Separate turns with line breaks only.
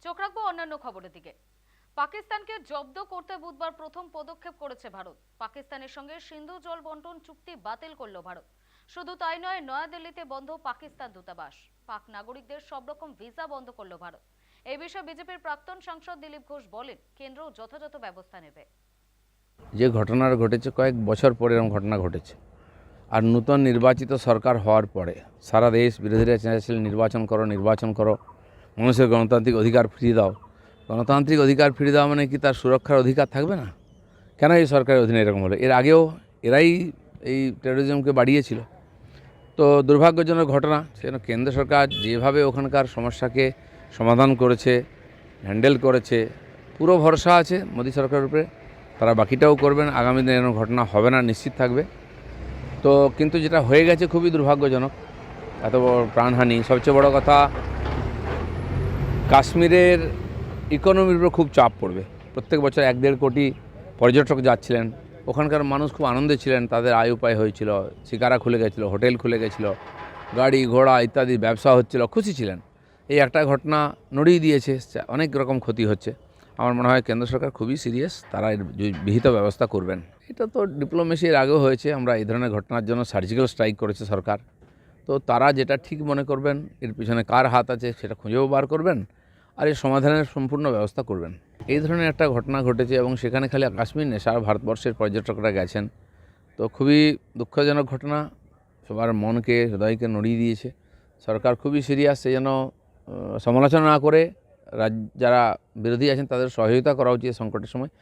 চোখ রাখবো অন্যান্য খবরের দিকে। পাকিস্তানকে জব্দ করতে বুধবার প্রথম পদক্ষেপ করেছে ভারত। পাকিস্তানের সঙ্গে সিন্ধু জল বন্টন চুক্তি বাতিল করল ভারত। শুধু তাই নয়, নয়াদিল্লিতে বন্ধ পাকিস্তান দূতাবাস। পাক নাগরিকদের সব রকম ভিসা বন্ধ করল ভারত। এই বিষয়ে বিজেপির প্রাক্তন সাংসদ দিলীপ ঘোষ বলেন, কেন্দ্র যথাযথ ব্যবস্থা নেবে।
যে ঘটনা ঘটেছে কয়েক বছর পরে এরকম ঘটনা ঘটেছে, আর নূতন নির্বাচিত সরকার হওয়ার পরে সারা দেশ বিরোধীরা চেয়েছিলেন নির্বাচন করো, মানুষের গণতান্ত্রিক অধিকার ফিরিয়ে দাও। গণতান্ত্রিক অধিকার ফিরিয়ে দেওয়া মানে কি তার সুরক্ষার অধিকার থাকবে না? কেন এই সরকারের অধীনে এরকম হলো? এর আগেও এরাই এই টেরোরিজমকে বাড়িয়েছিল। তো দুর্ভাগ্যজনক ঘটনা। সেজন্য কেন্দ্র সরকার যেভাবে ওখানকার সমস্যাকে সমাধান করেছে, হ্যান্ডেল করেছে, পুরো ভরসা আছে মোদী সরকারের উপরে। তারা বাকিটাও করবেন, আগামী দিনে এরকম ঘটনা হবে না, নিশ্চিত থাকবে। তো কিন্তু যেটা হয়ে গেছে খুবই দুর্ভাগ্যজনক, এত বড় প্রাণহানি। সবচেয়ে বড় কথা, কাশ্মীরের ইকোনমির উপর খুব চাপ পড়বে। প্রত্যেক বছর 1-1.5 কোটি পর্যটক যাচ্ছিলেন, ওখানকার মানুষ খুব আনন্দে ছিলেন, তাদের আয় উপায় হয়েছিল, শিকারা খুলে গেছিলো, হোটেল খুলে গেছিলো, গাড়ি ঘোড়া ইত্যাদি ব্যবসা হচ্ছিল, খুশি ছিলেন। এই একটা ঘটনা নড়িয়ে দিয়েছে, অনেক রকম ক্ষতি হচ্ছে। আমার মনে হয় কেন্দ্র সরকার খুবই সিরিয়াস, তারা এর বিহিত ব্যবস্থা করবেন। এটা তো ডিপ্লোমেসির আগেও হয়েছে, আমরা এই ধরনের ঘটনার জন্য সার্জিক্যাল স্ট্রাইক করেছে সরকার। তো তারা যেটা ঠিক মনে করবেন, এর পিছনে কার হাত আছে সেটা খুঁজেও বার করবেন, আর এর সমাধানের সম্পূর্ণ ব্যবস্থা করবেন। এই ধরনের একটা ঘটনা ঘটেছে এবং সেখানে খালি কাশ্মীর নেই, সারা ভারতবর্ষের পর্যটকরা গেছেন। তো খুবই দুঃখজনক ঘটনা, সবার মনকে হৃদয়কে নড়িয়ে দিয়েছে। সরকার খুবই সিরিয়াস, সেই জন্য সমালোচনা না করে যারা বিরোধী আছেন তাদের সহযোগিতা করা উচিত সংকটের সময়।